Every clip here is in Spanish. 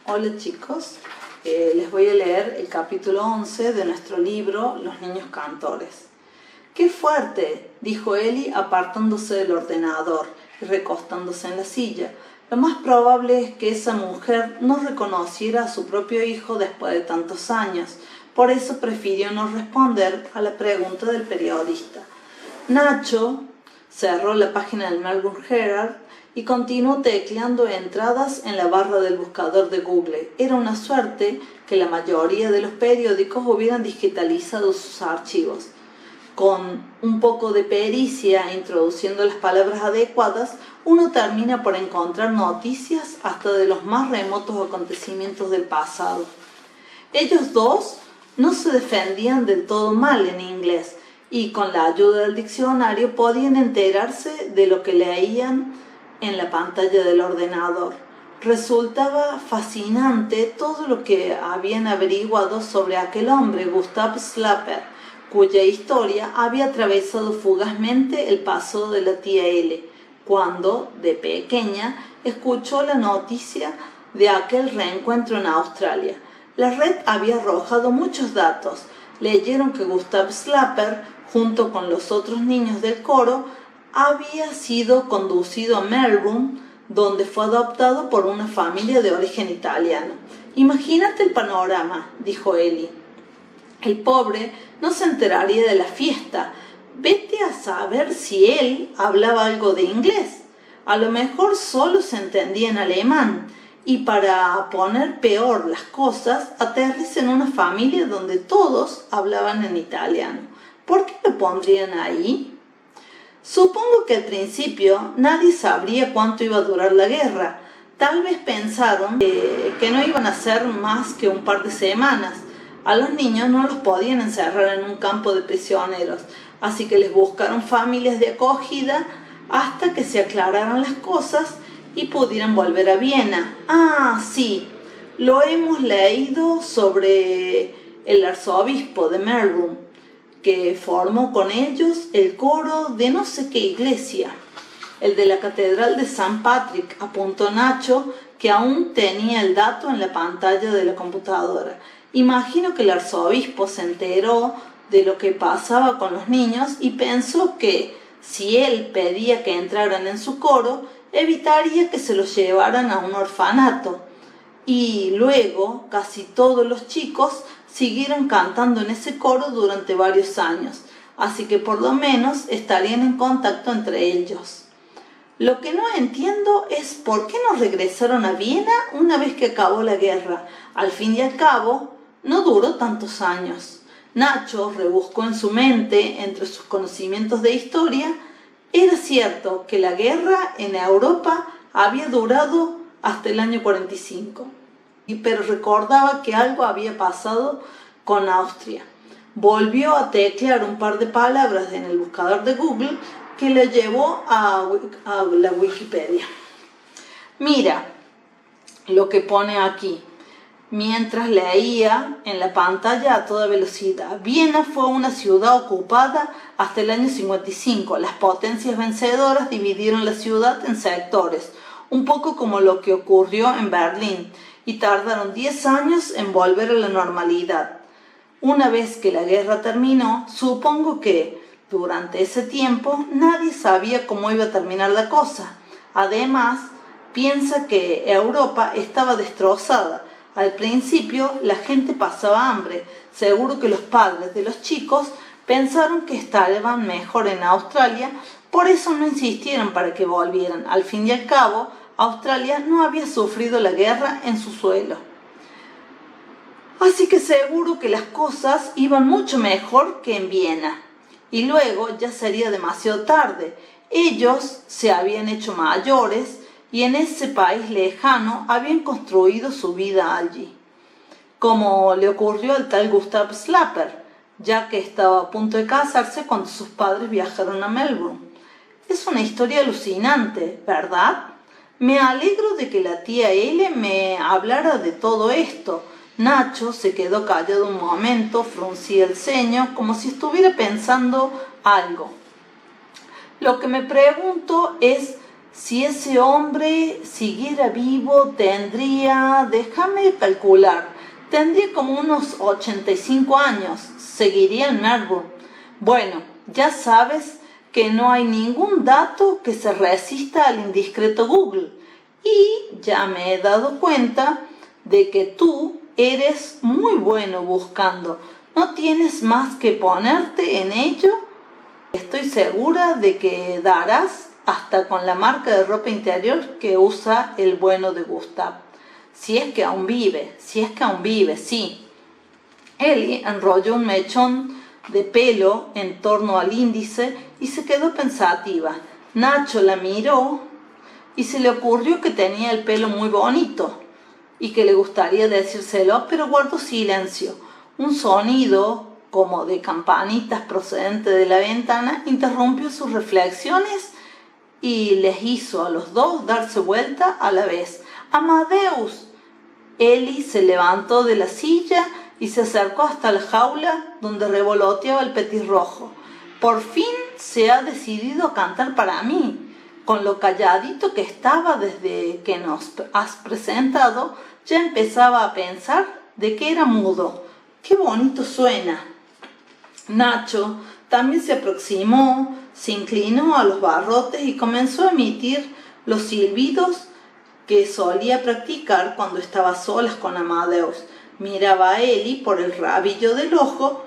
Hola chicos, les voy a leer el capítulo 11 de nuestro libro Los niños cantores. ¡Qué fuerte!, dijo Ellie apartándose del ordenador y recostándose en la silla. Lo más probable es que esa mujer no reconociera a su propio hijo después de tantos años. Por eso prefirió no responder a la pregunta del periodista. Nacho cerró la página del Melbourne Herald y continuó tecleando entradas en la barra del buscador de Google. Era una suerte que la mayoría de los periódicos hubieran digitalizado sus archivos. Con un poco de pericia, introduciendo las palabras adecuadas, uno termina por encontrar noticias hasta de los más remotos acontecimientos del pasado. Ellos dos no se defendían del todo mal en inglés y con la ayuda del diccionario podían enterarse de lo que leían en la pantalla del ordenador. Resultaba fascinante todo lo que habían averiguado sobre aquel hombre, Gustav Slapper, cuya historia había atravesado fugazmente el pasado de la tía L, cuando, de pequeña, escuchó la noticia de aquel reencuentro en Australia. La red había arrojado muchos datos. Leyeron que Gustav Slapper, junto con los otros niños del coro, había sido conducido a Melbourne, donde fue adoptado por una familia de origen italiano. «Imagínate el panorama», dijo Ellie. «El pobre no se enteraría de la fiesta. Vete a saber si él hablaba algo de inglés. A lo mejor solo se entendía en alemán. Y para poner peor las cosas, aterriza en una familia donde todos hablaban en italiano. ¿Por qué lo pondrían ahí?» Supongo que al principio nadie sabría cuánto iba a durar la guerra. Tal vez pensaron que no iban a ser más que un par de semanas. A los niños no los podían encerrar en un campo de prisioneros, así que les buscaron familias de acogida hasta que se aclararan las cosas y pudieran volver a Viena. Ah, sí, lo hemos leído sobre el arzobispo de Melbourne, que formó con ellos el coro de no sé qué iglesia. El de la catedral de San Patrick, apuntó Nacho, que aún tenía el dato en la pantalla de la computadora. Imagino que el arzobispo se enteró de lo que pasaba con los niños y pensó que, si él pedía que entraran en su coro, evitaría que se los llevaran a un orfanato. Y luego, casi todos los chicos siguieron cantando en ese coro durante varios años, así que por lo menos estarían en contacto entre ellos. Lo que no entiendo es por qué no regresaron a Viena una vez que acabó la guerra. Al fin y al cabo, no duró tantos años. Nacho rebuscó en su mente, entre sus conocimientos de historia. Era cierto que la guerra en Europa había durado hasta el año 45. Pero recordaba que algo había pasado con Austria. Volvió a teclear un par de palabras en el buscador de Google que le llevó a la Wikipedia. Mira lo que pone aquí, mientras leía en la pantalla a toda velocidad. Viena fue una ciudad ocupada hasta el año 55. Las potencias vencedoras dividieron la ciudad en sectores, un poco como lo que ocurrió en Berlín, y tardaron 10 años en volver a la normalidad. Una vez que la guerra terminó, supongo que, durante ese tiempo, nadie sabía cómo iba a terminar la cosa. Además, piensa que Europa estaba destrozada. Al principio, la gente pasaba hambre. Seguro que los padres de los chicos pensaron que estaban mejor en Australia, por eso no insistieron para que volvieran. Al fin y al cabo, Australia no había sufrido la guerra en su suelo. Así que seguro que las cosas iban mucho mejor que en Viena. Y luego ya sería demasiado tarde. Ellos se habían hecho mayores y en ese país lejano habían construido su vida allí. Como le ocurrió al tal Gustav Slapper, ya que estaba a punto de casarse cuando sus padres viajaron a Melbourne. Es una historia alucinante, ¿verdad? Me alegro de que la tía L me hablara de todo esto. Nacho se quedó callado un momento, fruncía el ceño, como si estuviera pensando algo. Lo que me pregunto es Si ese hombre siguiera vivo, déjame calcular, tendría como unos 85 años, seguiría en Melbourne. Bueno, ya sabes que no hay ningún dato que se resista al indiscreto Google. Y ya me he dado cuenta de que tú eres muy bueno buscando. No tienes más que ponerte en ello. Estoy segura de que darás hasta con la marca de ropa interior que usa el bueno de Gustav. Si es que aún vive, sí. Ellie enrolló un mechón de pelo en torno al índice y se quedó pensativa. Nacho la miró y se le ocurrió que tenía el pelo muy bonito y que le gustaría decírselo, pero guardó silencio. Un sonido como de campanitas procedente de la ventana interrumpió sus reflexiones y les hizo a los dos darse vuelta a la vez. ¡Amadeus! Ellie se levantó de la silla y se acercó hasta la jaula donde revoloteaba el petirrojo. Por fin se ha decidido a cantar para mí. Con lo calladito que estaba desde que nos has presentado, ya empezaba a pensar de que era mudo. ¡Qué bonito suena! Nacho también se aproximó, se inclinó a los barrotes y comenzó a emitir los silbidos que solía practicar cuando estaba solas con Amadeus. Miraba a Ellie por el rabillo del ojo,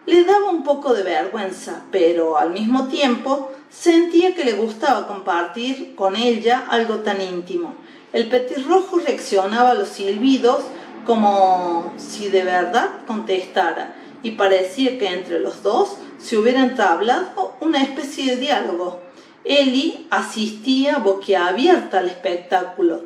le daba un poco de vergüenza, pero al mismo tiempo sentía que le gustaba compartir con ella algo tan íntimo. El petirrojo reaccionaba a los silbidos como si de verdad contestara, y parecía que entre los dos se hubiera entablado una especie de diálogo. Ellie asistía boquiabierta al espectáculo.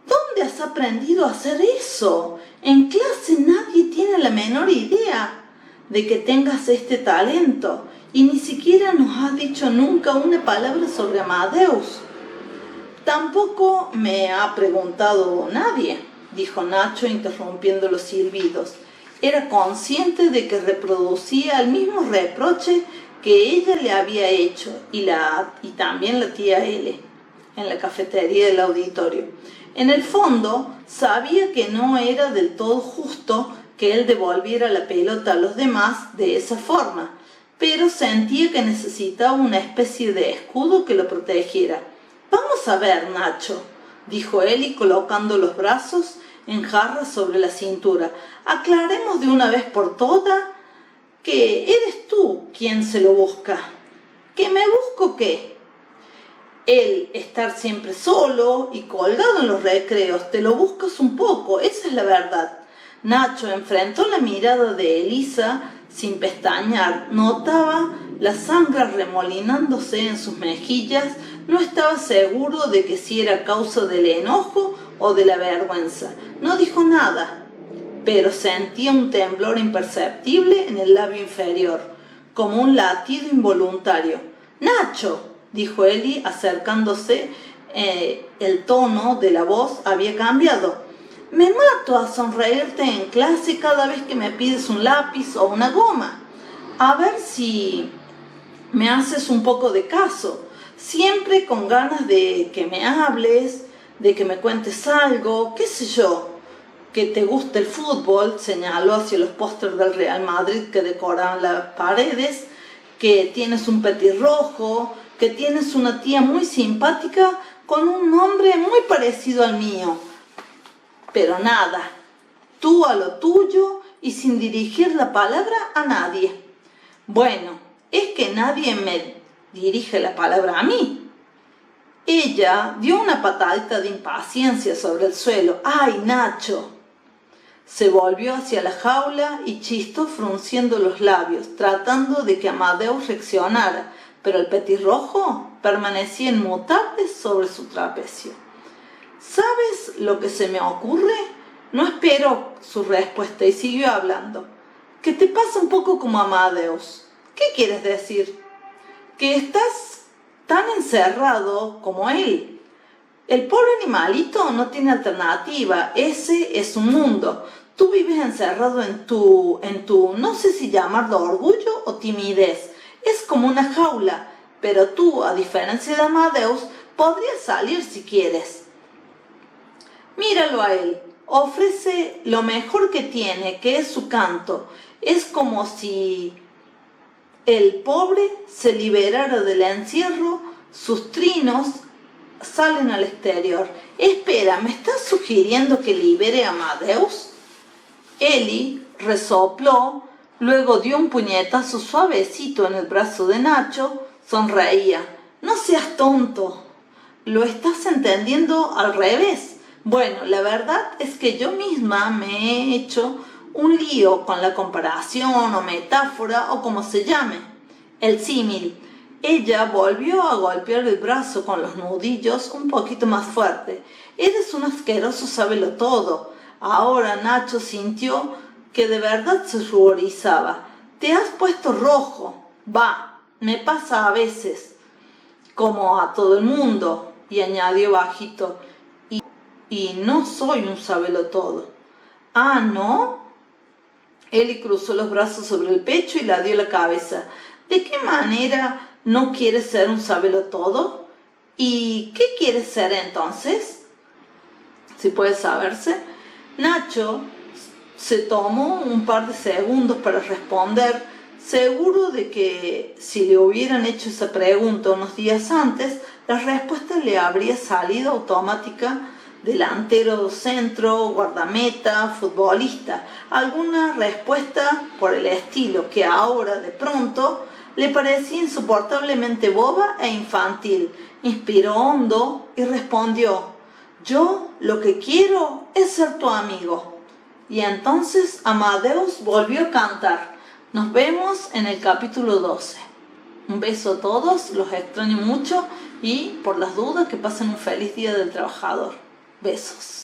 ¿Dónde has aprendido a hacer eso? En clase nadie tiene la menor idea de que tengas este talento, y ni siquiera nos has dicho nunca una palabra sobre Amadeus. Tampoco me ha preguntado nadie, dijo Nacho interrumpiendo los silbidos. Era consciente de que reproducía el mismo reproche que ella le había hecho y también la tía L en la cafetería del auditorio. En el fondo, sabía que no era del todo justo que él devolviera la pelota a los demás de esa forma, pero sentía que necesitaba una especie de escudo que lo protegiera. Vamos a ver, Nacho, dijo Ellie colocando los brazos en jarras sobre la cintura. Aclaremos de una vez por todas que eres tú quien se lo busca. ¿Que me busco qué? El estar siempre solo y colgado en los recreos. Te lo buscas un poco, esa es la verdad. Nacho enfrentó la mirada de Elisa sin pestañear. Notaba la sangre remolinándose en sus mejillas. No estaba seguro de que si era causa del enojo o de la vergüenza. No dijo nada, pero sentía un temblor imperceptible en el labio inferior, como un latido involuntario. ¡Nacho!, dijo Ellie acercándose. El tono de la voz había cambiado. Me mato a sonreírte en clase cada vez que me pides un lápiz o una goma. A ver si me haces un poco de caso. Siempre con ganas de que me hables, de que me cuentes algo, qué sé yo. Que te gusta el fútbol, señaló hacia los pósters del Real Madrid que decoraban las paredes, que tienes un petirrojo, que tienes una tía muy simpática con un nombre muy parecido al mío. Pero nada, tú a lo tuyo y sin dirigir la palabra a nadie. Bueno, es que nadie me dirige la palabra a mí. Ella dio una patadita de impaciencia sobre el suelo. ¡Ay, Nacho! Se volvió hacia la jaula y chistó frunciendo los labios, tratando de que Amadeus reaccionara, pero el petirrojo permanecía inmutable sobre su trapecio. ¿Sabes lo que se me ocurre? No esperó su respuesta y siguió hablando. Que te pasa un poco como Amadeus. ¿Qué quieres decir? Que estás tan encerrado como él. El pobre animalito no tiene alternativa. Ese es un mundo. Tú vives encerrado en tu, no sé si llamarlo orgullo o timidez. Es como una jaula. Pero tú, a diferencia de Amadeus, Podrías salir si quieres. Míralo a él. Ofrece lo mejor que tiene, que es su canto. Es como si el pobre se liberara del encierro, sus trinos salen al exterior. Espera, ¿me estás sugiriendo que libere a Amadeus? Eli resopló, luego dio un puñetazo suavecito en el brazo de Nacho, sonreía. No seas tonto, lo estás entendiendo al revés. Bueno, la verdad es que yo misma me he hecho un lío con la comparación o metáfora o como se llame, el símil. Ella volvió a golpear el brazo con los nudillos un poquito más fuerte. Eres un asqueroso sabelotodo. Ahora Nacho sintió que de verdad se ruborizaba. Te has puesto rojo. Va, me pasa a veces, como a todo el mundo, y añadió bajito, y no soy un sabelotodo. Ah, ¿no? Eli cruzó los brazos sobre el pecho y la dio la cabeza. ¿De qué manera no quieres ser un sabelotodo? ¿Y qué quieres ser entonces? Si puede saberse. Nacho se tomó un par de segundos para responder, seguro de que si le hubieran hecho esa pregunta unos días antes, la respuesta le habría salido automática: delantero, centro, guardameta, futbolista, alguna respuesta por el estilo que ahora de pronto le parecía insoportablemente boba e infantil. Inspiró hondo y respondió: yo lo que quiero es ser tu amigo. Y entonces Amadeus volvió a cantar. Nos vemos en el capítulo 12. Un beso a todos, los extraño mucho y por las dudas que pasen un feliz día del trabajador. Besos.